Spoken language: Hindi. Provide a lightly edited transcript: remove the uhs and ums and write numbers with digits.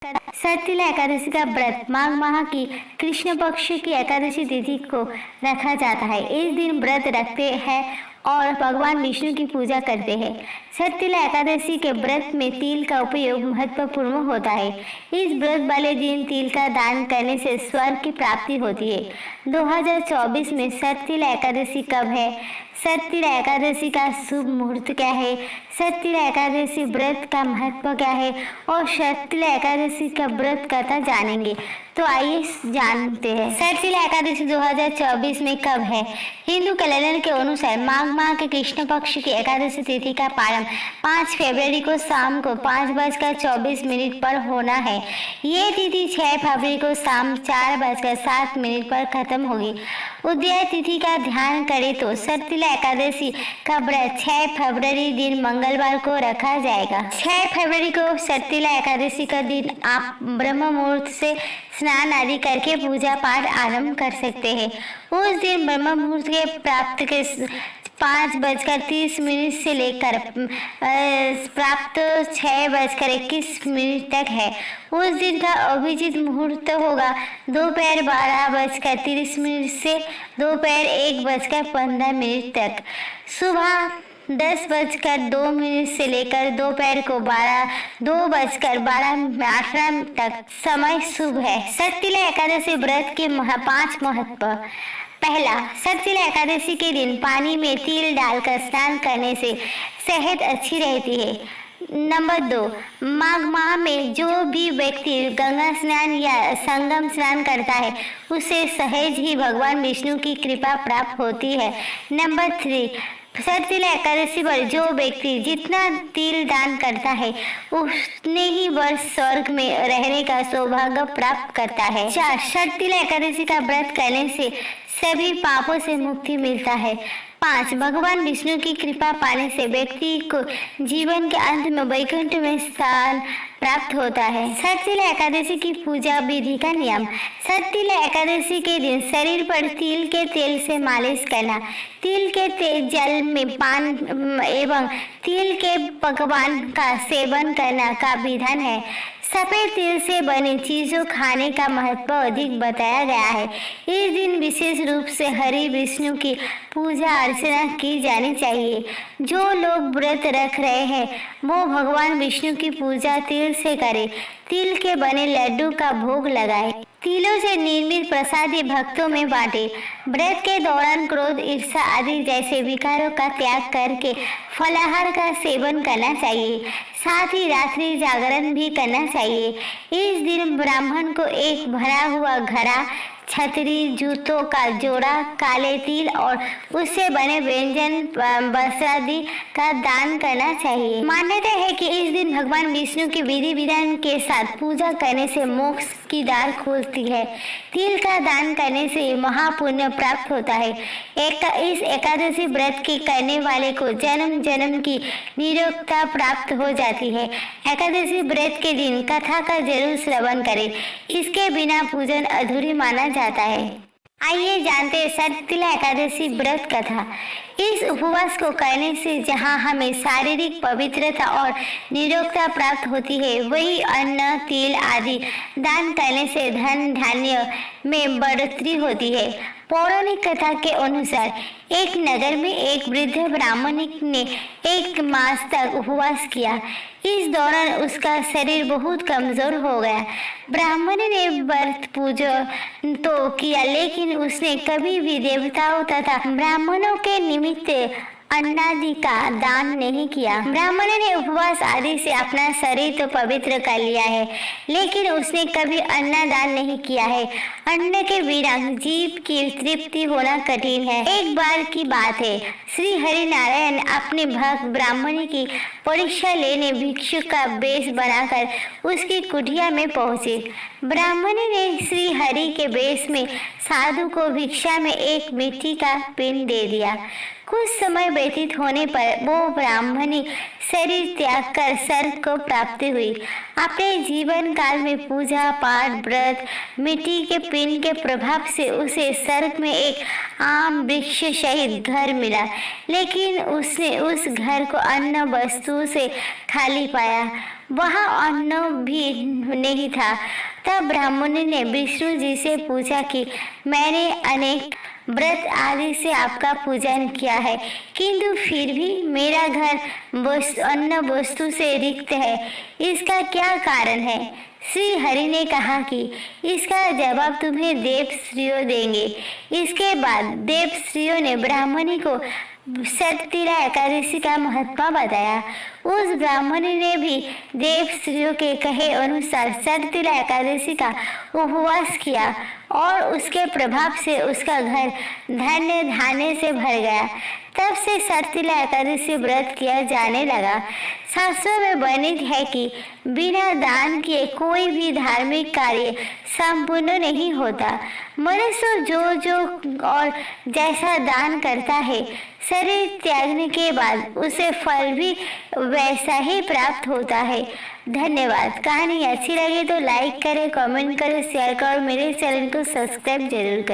सत्यला एकादशी का व्रत माघ माह की कृष्ण पक्ष की एकादशी तिथि को रखा जाता है। इस दिन व्रत रखते हैं और भगवान विष्णु की पूजा करते हैं। सत्यला एकादशी के व्रत में तिल का उपयोग महत्वपूर्ण होता है। इस व्रत वाले दिन तिल का दान करने से स्वर्ग की प्राप्ति होती है। 2024 में सत्यला एकादशी कब है? सत्यला एकादशी का शुभ मुहूर्त क्या है? सत्यला एकादशी व्रत का महत्व क्या है? और सत्यला एकादशी का व्रत कथा जानेंगे, तो आइए जानते हैं। सत्यला एकादशी 2024 में कब है? हिंदू कैलेंडर के अनुसार माघ माह के कृष्ण पक्ष की एकादशी तिथि का प्रारंभ 5 फरवरी को शाम को 5:24 पर होना है। ये तिथि 6 फरवरी को शाम 4:07 पर खत्म होगी। उदय तिथि का ध्यान करें तो सत्यला एकादशी का व्रत 6 फरवरी दिन मंगलवार को रखा जाएगा। 6 फरवरी को सत्यला एकादशी का दिन आप ब्रह्म मुहूर्त से स्नान आदि करके पूजा पाठ आरंभ कर सकते हैं। उस दिन ब्रह्म मुहूर्त के प्राप्त के 5:30 से लेकर प्राप्त 6:21 तक है। उस दिन का अभिजीत मुहूर्त होगा दोपहर 12:30 से दोपहर 1:15 तक। सुबह 10:02 से लेकर दोपहर को 2:12 तक समय शुभ है। सत्यला एकादशी व्रत के 5 महत्व। पहला, सत्यला एकादशी के दिन पानी में तिल डालकर स्नान करने से सेहत अच्छी रहती है। नंबर 2, माघ माह में जो भी व्यक्ति गंगा स्नान या संगम स्नान करता है उसे सहज ही भगवान विष्णु की कृपा प्राप्त होती है। नंबर 3, सत्यला एकादशी पर जो व्यक्ति जितना तिल दान करता है उतने ही वर्ष स्वर्ग में रहने का सौभाग्य प्राप्त करता है। 4, सत्यला एकादशी का व्रत करने से सभी पापों से मुक्ति मिलता है। 5, भगवान विष्णु की कृपा पाने से व्यक्ति को जीवन के अंत में वैकुंठ में स्थान प्राप्त होता है। सत्यला एकादशी की पूजा विधि का नियम। सत्यला एकादशी के दिन शरीर पर तिल के तेल से मालिश करना, तिल के जल में पान एवं तिल के पकवान का सेवन करना का विधान है। सफेद तिल से बनी चीजों खाने का महत्व अधिक बताया गया है। इस दिन विशेष रूप से हरि विष्णु की पूजा अर्चना की जानी चाहिए। जो लोग व्रत रख रहे हैं वो भगवान विष्णु की पूजा तिल से करें। तिल के बने लड्डू का भोग लगाए। तिलों से निर्मित प्रसादी भक्तों में बांटे। व्रत के दौरान क्रोध, ईर्ष्या आदि जैसे विकारों का त्याग करके फलाहार का सेवन करना चाहिए। साथ ही रात्रि जागरण भी करना चाहिए। इस दिन ब्राह्मण को एक भरा हुआ घड़ा, छतरी, जूतों का जोड़ा, काले तिल और उससे बने व्यंजन वस्त्रादि का दान करना चाहिए। मान्यता है कि इस दिन भगवान विष्णु के विधि विधान के साथ पूजा करने से मोक्ष की द्वार खुलती है। तिल का दान करने से महापुण्य प्राप्त होता है। इस एकादशी व्रत के करने वाले को जन्म जन्म की निरोगता प्राप्त हो जाती है। एकादशी व्रत के दिन कथा का जरूर श्रवण करें। इसके बिना पूजन अधूरी माना जाता है। आइए जानते हैं सत्यला एकादशी व्रत कथा। इस उपवास को करने से जहाँ हमें शारीरिक पवित्रता और निरोगता प्राप्त होती है, वही अन्न, तिल आदि दान करने से धन धान्य में बढ़ोतरी होती है। पौराणिक कथा के अनुसार एक नगर में एक वृद्ध ब्राह्मणिक ने 1 मास तक उपवास किया। इस दौरान उसका शरीर बहुत कमजोर हो गया। ब्राह्मण ने व्रत पूजन तो किया, लेकिन उसने कभी भी देवताओं तथा ब्राह्मणों के निमित्त अन्नादि का दान नहीं किया। ब्राह्मण ने उपवास आदि से अपना शरीर तो पवित्र कर लिया है, लेकिन उसने कभी अन्न दान नहीं किया है। अन्न के बिना जीव की तृप्ति होना कठिन है। एक बार की बात है, श्री हरि नारायण अपने भक्त ब्राह्मणी की परीक्षा लेने भिक्षु का वेश बनाकर उसकी कुटिया में पहुंचे। ब्राह्मणी ने श्री हरि के वेश में साधु को भिक्षा में एक मिट्टी का पिंड दे दिया। कुछ समय व्यतीत होने पर वो ब्राह्मणी शरीर त्याग कर स्वर्ग को प्राप्ति हुई। अपने जीवन काल में पूजा पाठ, व्रत, मिट्टी के पिंड के प्रभाव से उसे स्वर्ग में एक आम वृक्ष सहित घर मिला, लेकिन उसने उस घर को अन्न, वस्तु वस्तुओं से खाली पाया। वहाँ अन्न भी नहीं था। तब ब्राह्मण ने विष्णु जी से पूछा कि मैंने अनेक व्रत आदि से आपका पूजन किया है, किंतु फिर भी मेरा घर अन्न वस्तु से रिक्त है, इसका क्या कारण है? श्री हरि ने कहा कि इसका जवाब तुम्हें देवश्रियों देंगे। इसके बाद देवश्रियों ने ब्राह्मणी को शततिला एकादशी का महत्व बताया। उस ब्राह्मणी ने भी देवश्रियों के कहे अनुसार शततिला एकादशी का उपवास किया और उसके प्रभाव से उसका घर धन्य धान्य से भर गया। तब से शततिला एकादशी व्रत किया जाने लगा। शास्त्रों में वर्णित है कि बिना दान किए कोई भी धार्मिक कार्य संपूर्ण नहीं होता। मनुष्य जो और जैसा दान करता है, शरीर त्यागने के बाद उसे फल भी वैसा ही प्राप्त होता है। धन्यवाद। कहानी अच्छी लगे तो लाइक करें, कमेंट करें, शेयर करें और मेरे चैनल को सब्सक्राइब जरूर करें।